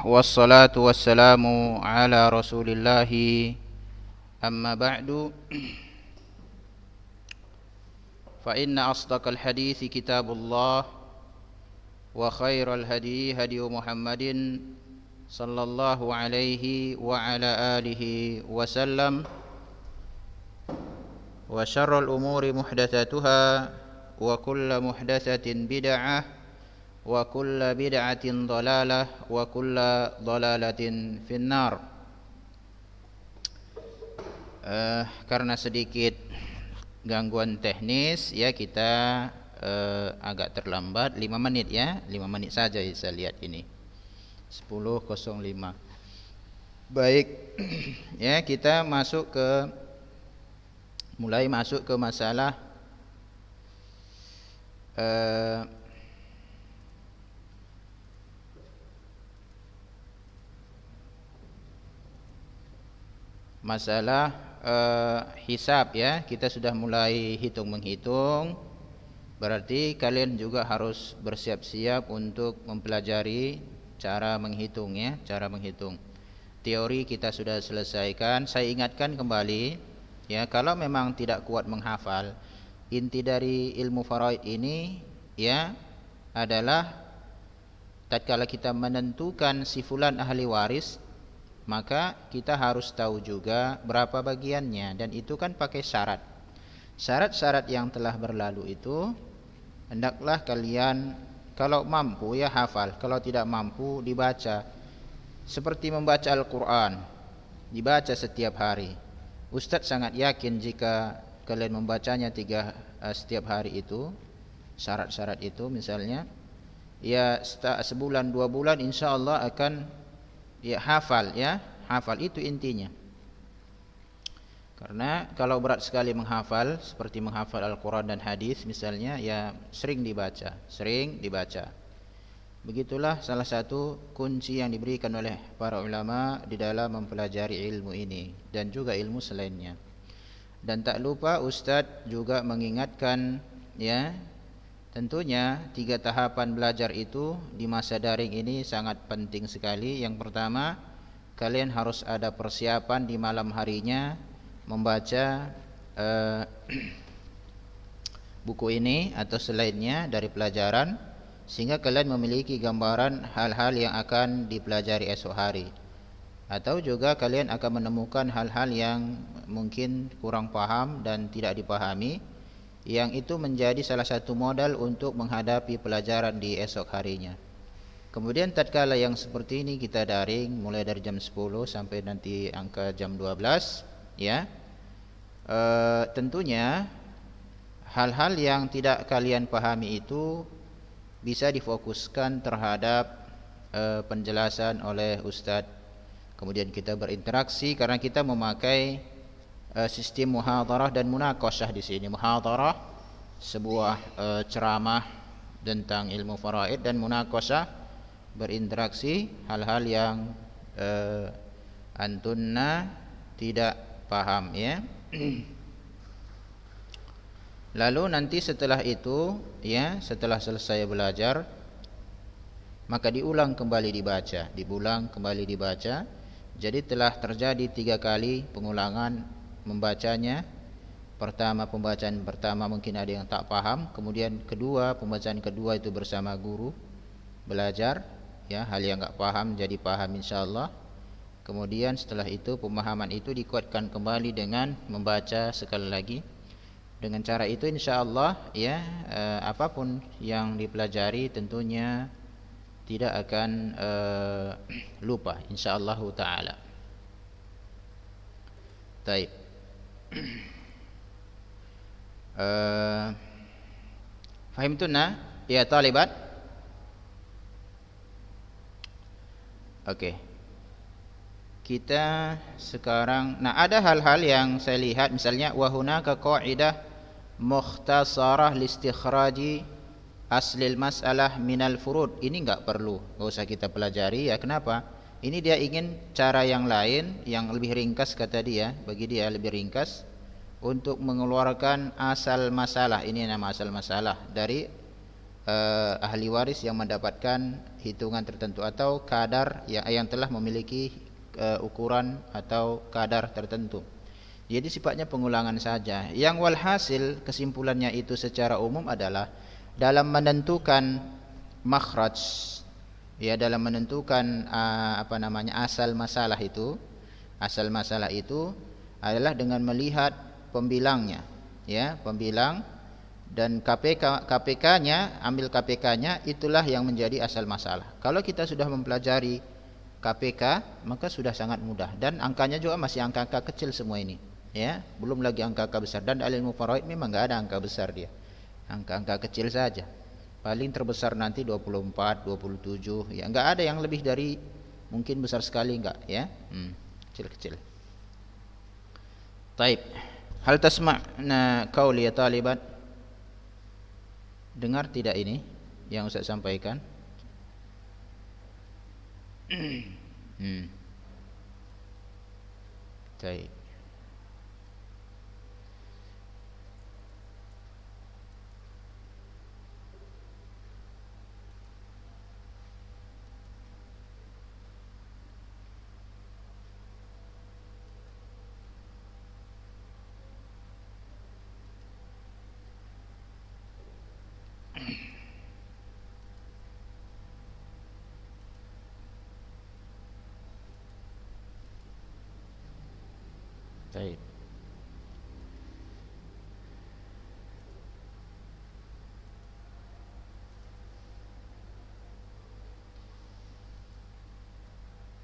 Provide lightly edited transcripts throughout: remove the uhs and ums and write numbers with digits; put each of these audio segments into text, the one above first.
والصلاة والسلام على رسول الله أما بعد فإن أصدق الحديث كتاب الله وخير الهدي هدي محمد صلى الله عليه وعلى آله وسلم وشر الأمور محدثاتها وكل محدثة بدعة وكل بدعة ضلالة وكل ضلالة في النار. Karena sedikit gangguan teknis ya, kita agak terlambat 5 menit ya, 5 menit saja saya lihat ini 10.05. Baik ya, kita mulai masuk ke masalah hisab ya. Kita sudah mulai menghitung. Berarti kalian juga harus bersiap-siap untuk mempelajari cara menghitung ya, cara menghitung. Teori kita sudah selesaikan. Saya ingatkan kembali ya, kalau memang tidak kuat menghafal, inti dari ilmu faraid ini ya adalah tatkala kita menentukan si fulan ahli waris, maka kita harus tahu juga berapa bagiannya, dan itu kan pakai syarat. Syarat-syarat yang telah berlalu itu hendaklah kalian kalau mampu ya hafal, kalau tidak mampu dibaca. Seperti membaca Al-Quran, dibaca setiap hari. Ustadz sangat yakin jika kalian membacanya setiap hari itu, syarat-syarat itu misalnya, ya sebulan 2 bulan insya Allah akan ya hafal ya, hafal itu intinya. Karena kalau berat sekali menghafal seperti menghafal Al-Quran dan hadis misalnya, ya sering dibaca. Begitulah salah satu kunci yang diberikan oleh para ulama di dalam mempelajari ilmu ini dan juga ilmu selainnya. Dan tak lupa Ustadz juga mengingatkan ya, tentunya 3 tahapan belajar itu di masa daring ini sangat penting sekali. Yang pertama, kalian harus ada persiapan di malam harinya membaca buku ini atau selainnya dari pelajaran, sehingga kalian memiliki gambaran hal-hal yang akan dipelajari esok hari. Atau juga kalian akan menemukan hal-hal yang mungkin kurang paham dan tidak dipahami, yang itu menjadi salah satu modal untuk menghadapi pelajaran di esok harinya. Kemudian tatkala yang seperti ini kita daring mulai dari jam 10 sampai nanti angka jam 12 ya, tentunya hal-hal yang tidak kalian pahami itu bisa difokuskan terhadap penjelasan oleh Ustadz. Kemudian kita berinteraksi karena kita memakai sistem muhadharah dan munaqasyah di sini. Muhadharah sebuah ceramah tentang ilmu faraid, dan munaqasyah berinteraksi hal-hal yang antunna tidak paham ya. Lalu nanti setelah itu ya, setelah selesai belajar, maka diulang kembali dibaca. Jadi telah terjadi 3 kali pengulangan membacanya. Pembacaan pertama mungkin ada yang tak paham, kemudian pembacaan kedua itu bersama guru belajar ya, hal yang enggak paham jadi paham insyaallah. Kemudian setelah itu pemahaman itu dikuatkan kembali dengan membaca sekali lagi. Dengan cara itu insyaallah ya, apapun yang dipelajari tentunya tidak akan lupa insyaallah taala. Baik. Fahimtuna ya talibat? Oke. Kita sekarang ada hal-hal yang saya lihat, misalnya wa hunaka qaidah mukhtasarah listikhraji aslil mas'alah minal furud. Ini enggak usah kita pelajari ya. Kenapa? Ini dia ingin cara yang lain, yang lebih ringkas kata dia, bagi dia lebih ringkas untuk mengeluarkan asal masalah. Ini nama asal masalah dari ahli waris yang mendapatkan hitungan tertentu atau kadar yang telah memiliki ukuran atau kadar tertentu. Jadi sifatnya pengulangan saja. Yang walhasil kesimpulannya itu secara umum adalah dalam menentukan makhraj, ya, dalam menentukan asal masalah itu, adalah dengan melihat pembilangnya, ya, pembilang, dan KPK-nya, ambil KPK-nya, itulah yang menjadi asal masalah. Kalau kita sudah mempelajari KPK, maka sudah sangat mudah, dan angkanya juga masih angka-angka kecil semua ini, ya, belum lagi angka-angka besar. Dan ilmu faraid memang enggak ada angka besar, dia angka-angka kecil saja. Paling terbesar nanti 24, 27, ya, enggak ada yang lebih dari, mungkin besar sekali enggak, ya, kecil-kecil. Taib. Hal tasma'na qauli ya talibat? Dengar tidak ini yang Ustaz sampaikan? Baik. Baik.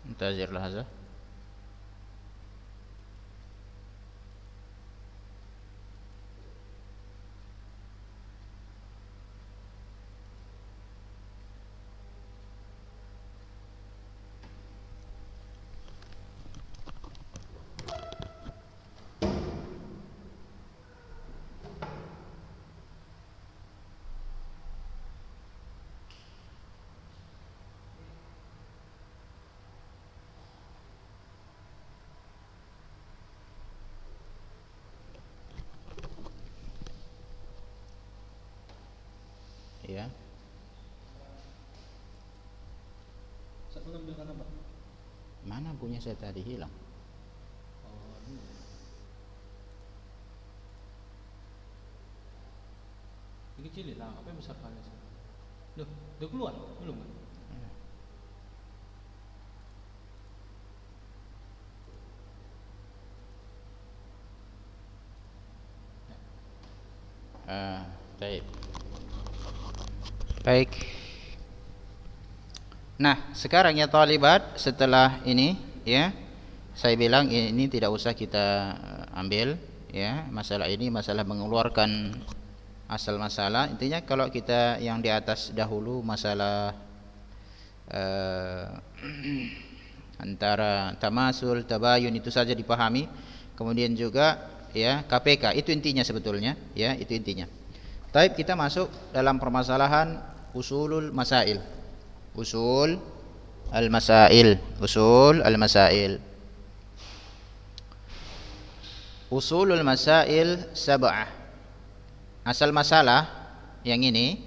Muntazir lahazah. Ya. Saya mengambilkan apa? Mana punya saya tadi hilang? Dikecilin lah, apa yang besar kali sih? Loh, udah keluar? Belum kan? Baik. Baik. Nah, sekarang ya talibat, setelah ini, ya, saya bilang ini tidak usah kita ambil, ya, masalah ini masalah mengeluarkan asal masalah. Intinya kalau kita yang di atas dahulu masalah antara tamasul, tabayun, itu saja dipahami. Kemudian juga, ya, KPK, itu intinya sebetulnya, ya, itu intinya. Taib, kita masuk dalam permasalahan usulul masail. Usul al-masail. Usul al-masail. Usulul masail sab'ah. Asal masalah yang ini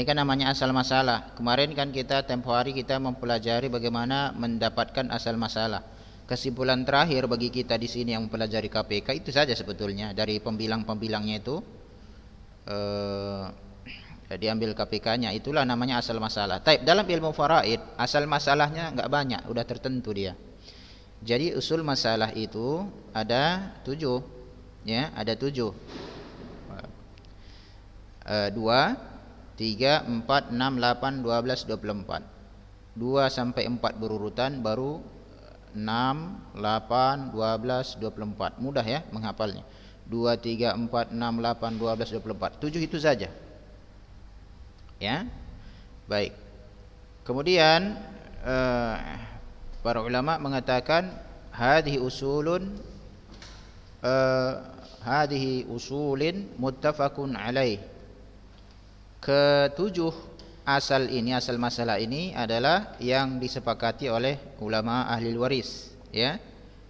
kan namanya asal masalah. Kemarin kan kita tempo hari kita mempelajari bagaimana mendapatkan asal masalah. Kesimpulan terakhir bagi kita di sini yang mempelajari KPK itu saja sebetulnya, dari pembilang-pembilangnya itu diambil KPK-nya, itulah namanya asal masalah. Taib, dalam ilmu faraid asal masalahnya enggak banyak, udah tertentu dia. Jadi usul masalah itu ada 7, ya, ada 7. 2, 3, 4, 6, 8, 12, 24. 2 sampai 4 berurutan, baru 6, 8, 12, 24. Mudah ya menghafalnya. 2, 3, 4, 6, 8, 12, 24. 7 itu saja. Ya. Baik. Kemudian para ulama mengatakan hadhihi usulin muttafaqun alaih. Ketujuh asal ini, asal masalah ini adalah yang disepakati oleh ulama ahli waris, ya,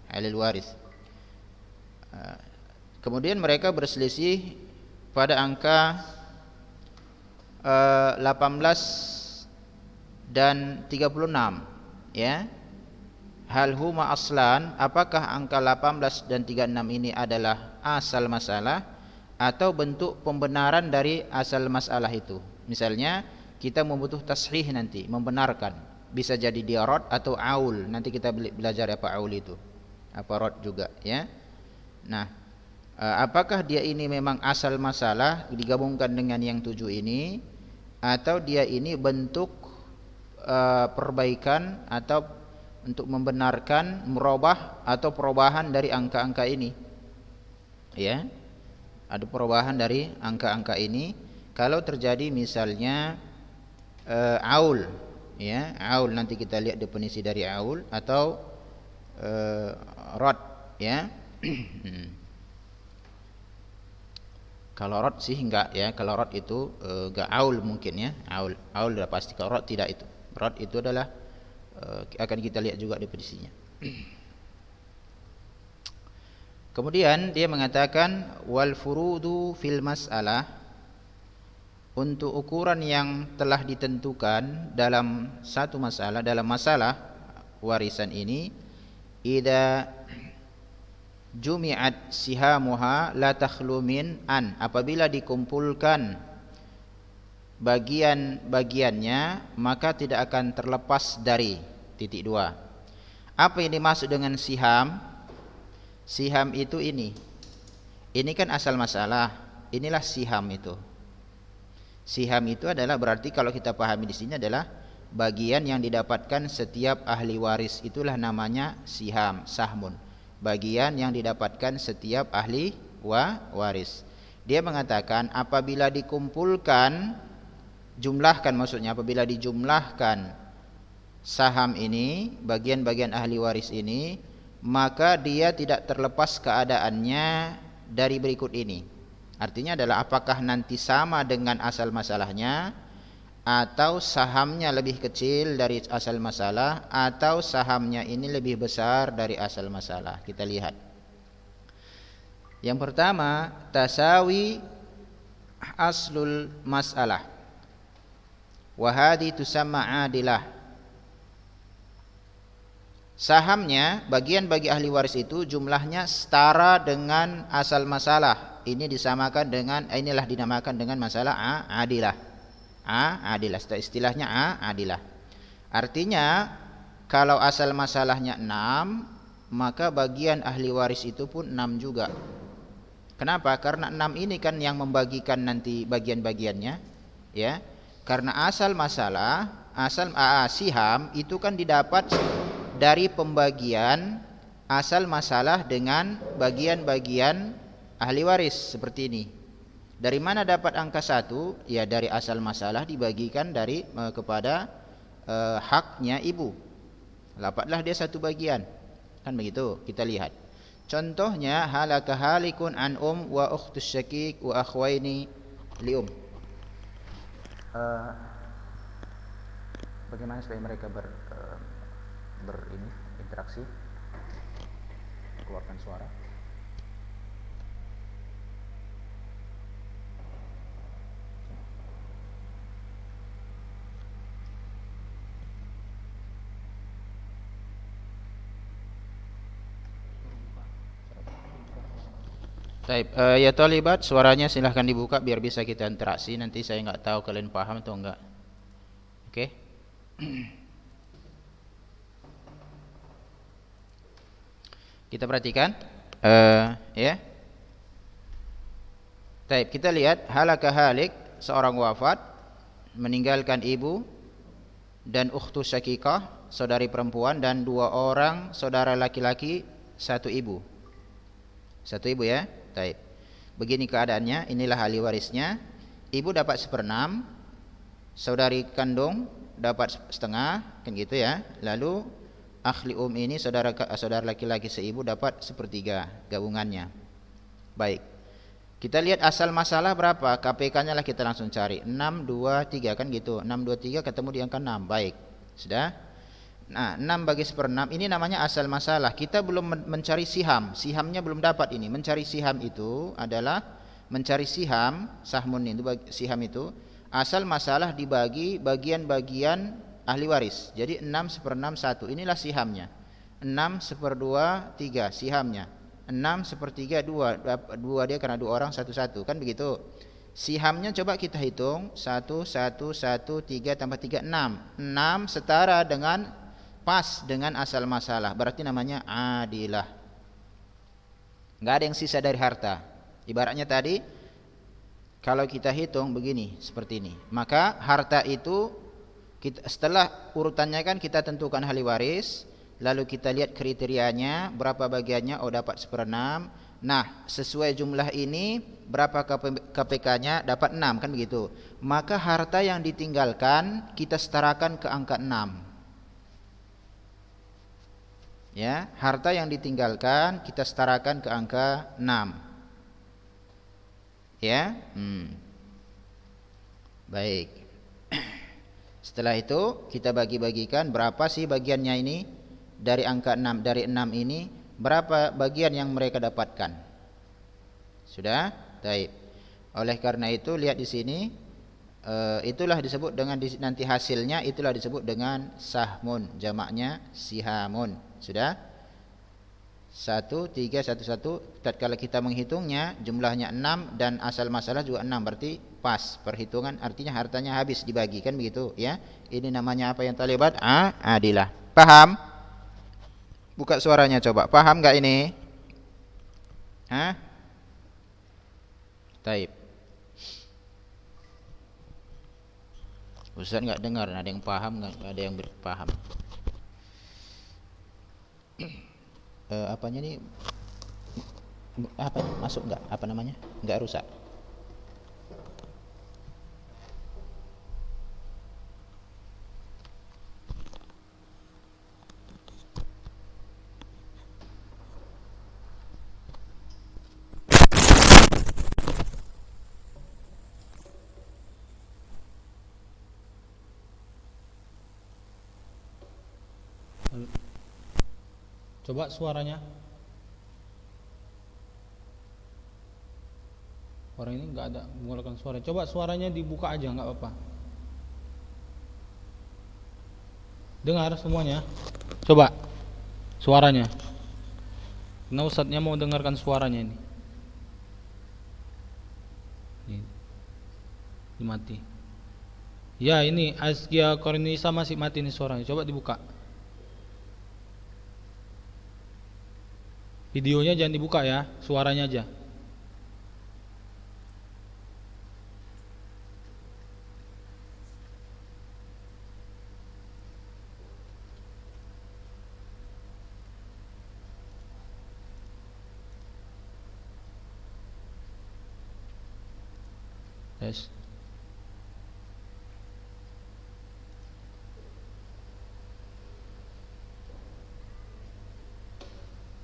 ahli waris. Kemudian mereka berselisih pada angka 18 dan 36, ya. Hal huma aslan, apakah angka 18 dan 36 ini adalah asal masalah atau bentuk pembenaran dari asal masalah itu. Misalnya kita membutuh tashih nanti, membenarkan. Bisa jadi dia rad atau aul. Nanti kita belajar apa aul itu. Apa rad juga, ya. Nah, apakah dia ini memang asal masalah digabungkan dengan yang 7 ini, atau dia ini bentuk perbaikan atau untuk membenarkan merubah atau perubahan dari angka-angka ini, ya. Ada perubahan dari angka-angka ini kalau terjadi misalnya aul, ya. Aul nanti kita lihat definisi dari aul atau rad, ya. Kalau rad sih enggak, ya. Kalau rad itu enggak, aul mungkin, ya. Aul sudah pasti. Kalau rad tidak itu. Rad itu adalah akan kita lihat juga definisinya. Kemudian dia mengatakan wal furudu fil mas'alah, untuk ukuran yang telah ditentukan dalam satu masalah, dalam masalah warisan ini, idza jumi'at sihamuha la takhlu min an, apabila dikumpulkan bagian-bagiannya maka tidak akan terlepas dari. Titik 2. Apa yang dimaksud dengan siham? Siham itu ini kan asal masalah. Inilah siham itu. Siham itu adalah berarti kalau kita pahami di sini adalah bagian yang didapatkan setiap ahli waris, itulah namanya siham, sahmun. Bagian yang didapatkan setiap ahli waris. Dia mengatakan apabila dikumpulkan, jumlahkan maksudnya, apabila dijumlahkan saham ini, bagian-bagian ahli waris ini, maka dia tidak terlepas keadaannya dari berikut ini. Artinya adalah apakah nanti sama dengan asal masalahnya, atau sahamnya lebih kecil dari asal masalah, atau sahamnya ini lebih besar dari asal masalah. Kita lihat. Yang pertama, tasawi aslul mas'alah wa hadhi tusamma adilah. Sahamnya, bagian-bagi ahli waris itu jumlahnya setara dengan asal masalah. Ini disamakan dengan, inilah dinamakan dengan masalah adilah. Adilah, istilahnya adilah. Artinya kalau asal masalahnya 6, maka bagian ahli waris itu pun 6 juga. Kenapa? Karena 6 ini kan yang membagikan nanti bagian-bagiannya, ya. Karena asal masalah, siham itu kan didapat dari pembagian asal masalah dengan bagian-bagian ahli waris seperti ini. Dari mana dapat angka 1? Ya dari asal masalah dibagikan dari kepada haknya ibu. Dapatlah dia satu bagian. Kan begitu, kita lihat. Contohnya halaka halikun an wa ukhtus syakik wa akhwaini li bagaimana supaya mereka berinteraksi, keluarkan suara. Baik, ya talibat, suaranya silahkan dibuka biar bisa kita interaksi. Nanti saya nggak tahu kalian paham atau enggak. Oke. Kita perhatikan, ya. Baik, kita lihat halaka halik, seorang wafat, meninggalkan ibu dan ukhtu syakikah, saudari perempuan, dan 2 orang saudara laki-laki, 1 ibu. 1 ibu, ya. Baik. Begini keadaannya, inilah ahli warisnya. Ibu dapat 1/6, saudari kandung dapat 1/2, kan gitu ya. Lalu akhli ini saudara laki-laki seibu dapat 1/3 gabungannya. Baik. Kita lihat asal masalah berapa? KPK-nya lah kita langsung cari. 6 2 3 kan gitu. 6 2 3 ketemu di angka 6. Baik. Sudah? Nah, 6 bagi 1/6 ini namanya asal masalah. Kita belum mencari siham. Sihamnya belum dapat ini. Mencari siham itu adalah mencari siham, sahmun itu, siham itu Asal masalah dibagi bagian-bagian ahli waris. Jadi 6/6 1. Inilah sihamnya. 6/2 3 sihamnya. 6/3 2. 2 dia karena 2 orang 1 kan begitu. Sihamnya coba kita hitung 1 1 1 3 tambah 3 6. 6 setara dengan pas dengan asal masalah. Berarti namanya adilah. Enggak ada yang sisa dari harta. Ibaratnya tadi kalau kita hitung begini seperti ini, maka harta itu setelah urutannya kan kita tentukan ahli waris, lalu kita lihat kriterianya berapa bagiannya, oh dapat 1/6. Nah sesuai jumlah ini berapa KPK-nya, dapat 6 kan begitu. Maka harta yang ditinggalkan kita setarakan ke angka 6. Ya, harta yang ditinggalkan kita setarakan ke angka 6. Ya, baik. Setelah itu kita bagi-bagikan berapa sih bagiannya ini dari angka 6, dari 6 ini berapa bagian yang mereka dapatkan. Sudah? Baik. Oleh karena itu lihat di sini, itulah disebut dengan nanti hasilnya itulah disebut dengan sahmun, jamaknya sihamun. Sudah? 1 3 1 1. Tatkala kita menghitungnya jumlahnya 6 dan asal masalah juga 6, berarti pas perhitungan, artinya hartanya habis dibagi kan begitu ya. Ini namanya apa yang terlibat? Adilah. Paham? Buka suaranya coba. Paham enggak ini? Taib. Ustaz enggak dengar, ada yang paham enggak? Ada yang berpaham. Apanya nih, apa masuk enggak, apa namanya, enggak rusak. Coba suaranya. Orang ini nggak ada mengeluarkan suara. Coba suaranya dibuka aja, nggak apa-apa. Dengar semuanya. Coba suaranya. Nah, Ustadznya mau dengarkan suaranya ini. Ini mati. Ya, ini Askia Kornisa masih mati nih suaranya. Coba dibuka. Videonya jangan dibuka ya, suaranya aja. Yes.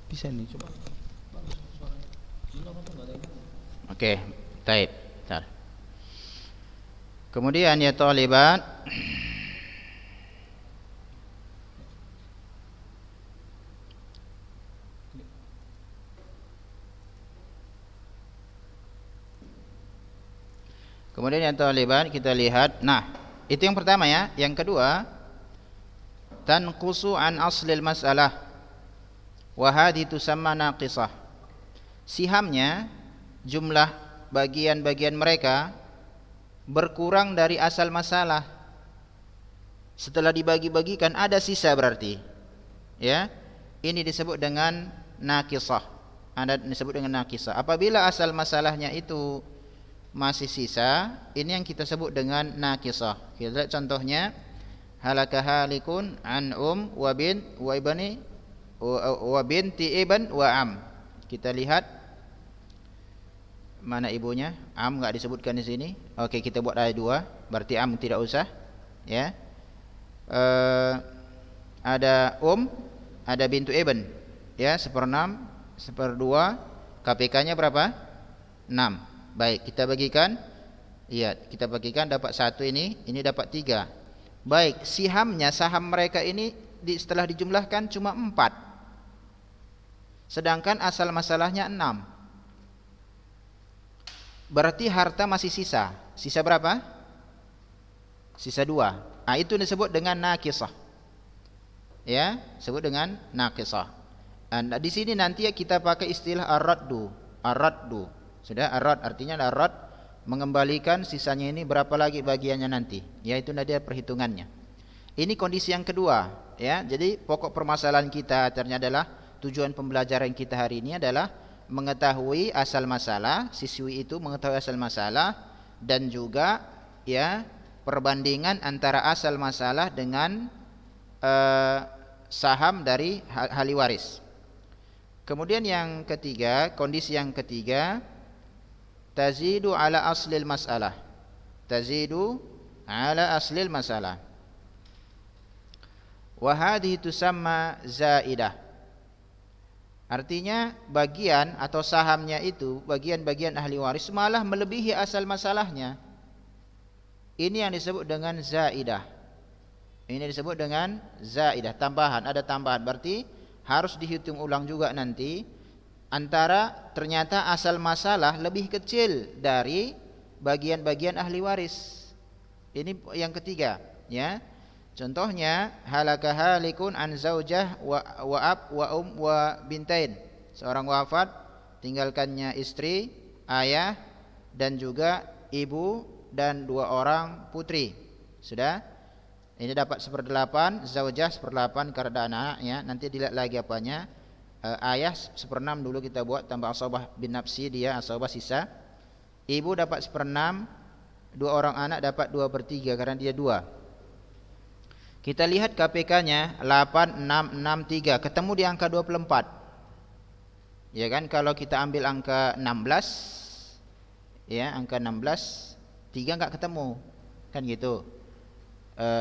Bisa nih, coba. Oke, taib. Bentar. Kemudian ya talibat, kemudian yang talibat kita lihat. Nah, itu yang pertama ya. Yang kedua, tanqusu an aslil mas'alah wa hadhi tusamma naqisah. Sihamnya, jumlah bagian-bagian mereka berkurang dari asal masalah. Setelah dibagi-bagikan ada sisa berarti. Ya. Ini disebut dengan naqisah. Ada disebut dengan naqisah. Apabila asal masalahnya itu masih sisa, ini yang kita sebut dengan naqisah. Kita lihat contohnya, halaka halikun an wa bin wa ibni wa binti ibn wa am. Kita lihat mana ibunya? Am enggak disebutkan di sini. Oke, kita buat ayat 2, berarti am tidak usah, ya. Ada ada bintu ibn, ya, 1/6, 1/2, KPK-nya berapa? 6. Baik, kita bagikan. Iya, kita bagikan dapat 1 ini dapat 3. Baik, sihamnya, saham mereka ini setelah dijumlahkan cuma 4. Sedangkan asal masalahnya 6. Berarti harta masih sisa. Sisa berapa? sisa 2. Itu disebut dengan naqisah. Ya, sebut dengan naqisah. Di sini nanti kita pakai istilah ar-raddu. Ar-raddu. Sudah, ar-radd artinya ar-radd mengembalikan sisanya ini berapa lagi bagiannya nanti. Yaitu nanti perhitungannya. Ini kondisi yang kedua, ya. Jadi pokok permasalahan kita ternyata adalah tujuan pembelajaran kita hari ini adalah mengetahui asal masalah, siswi itu mengetahui asal masalah dan juga ya perbandingan antara asal masalah dengan saham dari ahli waris. Kemudian yang ketiga, kondisi yang ketiga, tazidu ala aslil masalah. Tazidu ala aslil masalah. Wa hadhihi tusamma zaidah. Artinya bagian atau sahamnya itu, bagian-bagian ahli waris malah melebihi asal masalahnya. Ini yang disebut dengan zaidah. Ini disebut dengan zaidah, tambahan, ada tambahan. Berarti harus dihitung ulang juga nanti antara ternyata asal masalah lebih kecil dari bagian-bagian ahli waris. Ini yang ketiga, ya. Contohnya halaka halikun an zaujah wa ab wa wa bintain. Seorang wafat tinggalkannya istri, ayah dan juga ibu dan 2 orang putri. Sudah? Ini dapat 1/8, zaujah 1/8 karena ada anak-anaknya. Nanti dilihat lagi apanya. Ayah 1/6 dulu kita buat tambah asabah bin nafsi, dia asabah sisa. Ibu dapat 1/6, 2 orang anak dapat 2/3 karena dia 2. Kita lihat KPK-nya 8663, ketemu di angka 24. Ya kan, kalau kita ambil angka 16, ya angka 16, 3 enggak ketemu. Kan gitu.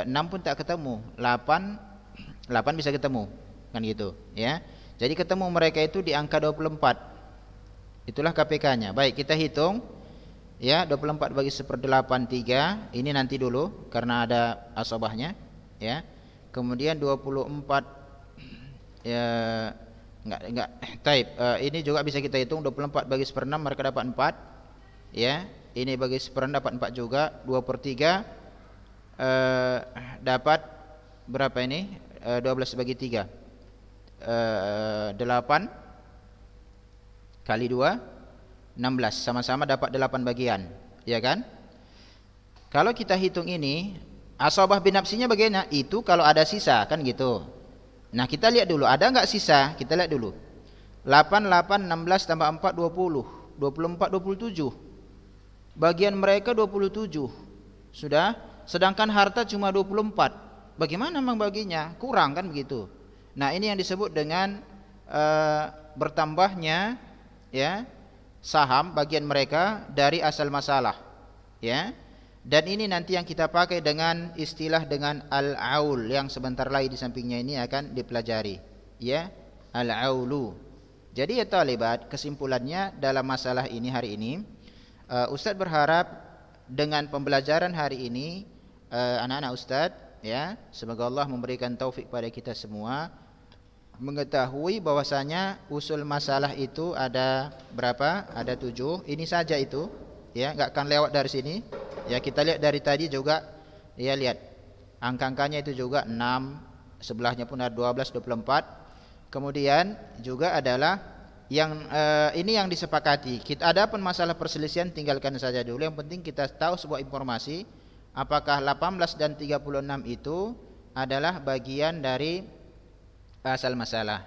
6 pun tak ketemu, 8 bisa ketemu. Kan gitu, ya. Jadi ketemu mereka itu di angka 24. Itulah KPK-nya. Baik, kita hitung. Ya, 24 bagi 1/8 3. Ini nanti dulu karena ada asabahnya, ya. Kemudian 24 ya enggak taib. Ini juga bisa kita hitung 24 bagi 1/6 mereka dapat 4. Ya, ini bagi 1/6 dapat 4 juga. 2/3 dapat berapa ini? 12 bagi 3. 8 kali 2 16, sama-sama dapat 8 bagian, ya kan? Kalau kita hitung ini, asabah bin nafsinya bagaimana? Itu kalau ada sisa, kan gitu. Nah, kita lihat dulu, ada enggak sisa? Kita lihat dulu. 8 16 tambah 4 20. 24 27. Bagian mereka 27. Sudah? Sedangkan harta cuma 24. Bagaimana memang baginya? Kurang kan begitu. Nah, ini yang disebut dengan bertambahnya ya saham bagian mereka dari asal masalah, ya. Dan ini nanti yang kita pakai dengan istilah dengan al-aul yang sebentar lagi di sampingnya ini akan dipelajari, ya, al-aulu. Jadi ya talibat, kesimpulannya dalam masalah ini hari ini, Ustadz berharap dengan pembelajaran hari ini anak-anak Ustadz, ya, semoga Allah memberikan taufik pada kita semua mengetahui bahwasanya usul masalah itu ada berapa? Ada 7. Ini saja itu, ya, enggak akan lewat dari sini. Ya, kita lihat dari tadi juga, ya, lihat angka-angkanya itu juga 6, sebelahnya pun ada 12, 24. Kemudian juga adalah yang ini yang disepakati. Kita ada pun masalah perselisihan tinggalkan saja dulu. Yang penting kita tahu sebuah informasi, apakah 18 dan 36 itu adalah bagian dari asal masalah.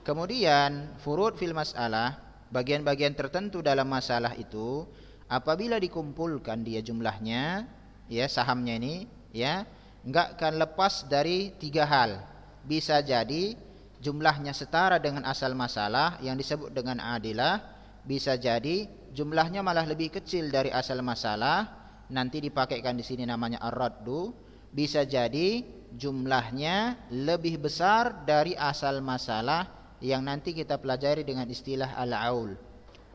Kemudian furud fil masalah, bagian-bagian tertentu dalam masalah itu apabila dikumpulkan dia jumlahnya, ya, sahamnya ini, ya, enggak akan lepas dari 3 hal. Bisa jadi jumlahnya setara dengan asal masalah yang disebut dengan adilah, bisa jadi jumlahnya malah lebih kecil dari asal masalah, nanti dipakaikan di sini namanya ar-raddu, bisa jadi jumlahnya lebih besar dari asal masalah yang nanti kita pelajari dengan istilah al-aul.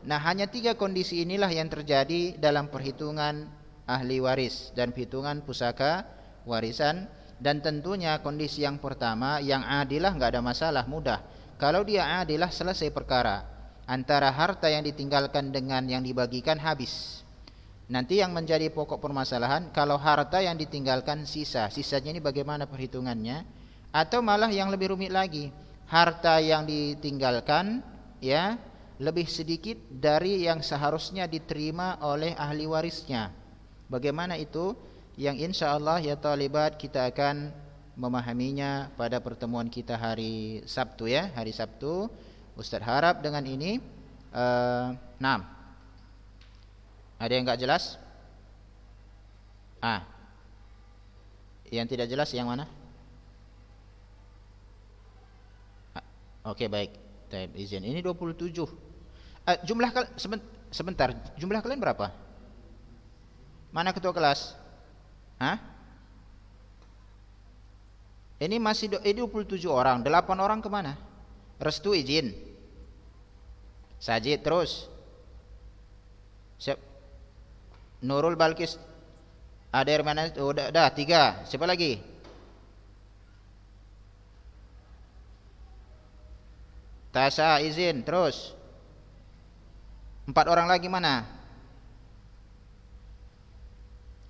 Nah, hanya 3 kondisi inilah yang terjadi dalam perhitungan ahli waris dan perhitungan pusaka warisan. Dan tentunya kondisi yang pertama yang adilah enggak ada masalah, mudah. Kalau dia adilah selesai perkara. Antara harta yang ditinggalkan dengan yang dibagikan habis. Nanti yang menjadi pokok permasalahan, kalau harta yang ditinggalkan sisanya ini bagaimana perhitungannya? Atau malah yang lebih rumit lagi, harta yang ditinggalkan ya lebih sedikit dari yang seharusnya diterima oleh ahli warisnya. Bagaimana itu? Yang insyaallah ya talibat kita akan memahaminya pada pertemuan kita hari Sabtu ya, hari Sabtu. Ustaz harap dengan ini ada yang enggak jelas? Yang tidak jelas yang mana? Oke, baik. Baik, izin. Ini 27. Jumlah sebentar. Jumlah kalian berapa? Mana ketua kelas? Ini masih 27 orang. 8 orang kemana? Restu izin. Sajid terus. Siap. Nurul Balkis. Ada yang mana? Udah 3. Siapa lagi? Tasha izin terus. 4 orang lagi mana?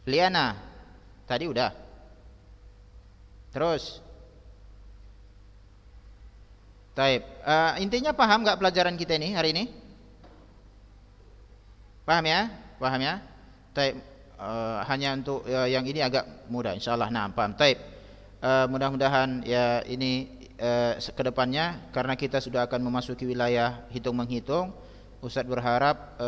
Liana tadi udah. Terus Taib. Intinya paham gak pelajaran kita ini hari ini? Paham ya? Paham ya? Taib. Hanya untuk yang ini agak mudah insyaallah. Nah, paham. Taib. Mudah-mudahan ya ini kedepannya karena kita sudah akan memasuki wilayah hitung-menghitung, Ustaz berharap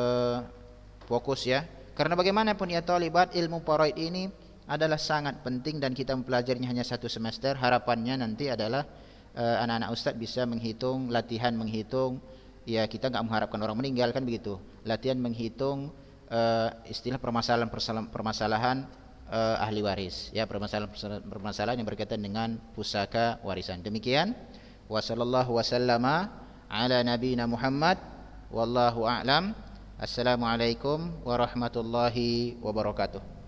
fokus ya. Karena bagaimanapun ya talibat, ilmu faraid ini adalah sangat penting dan kita mempelajarinya hanya 1 semester. Harapannya nanti adalah anak-anak Ustaz bisa menghitung, latihan menghitung. Ya kita enggak mengharapkan orang meninggal kan begitu. Latihan menghitung istilah permasalahan ahli waris ya, permasalahan yang berkaitan dengan pusaka warisan. Demikian wa sallallahu wasallama ala nabiyina Muhammad wallahu a'lam. Assalamualaikum warahmatullahi wabarakatuh.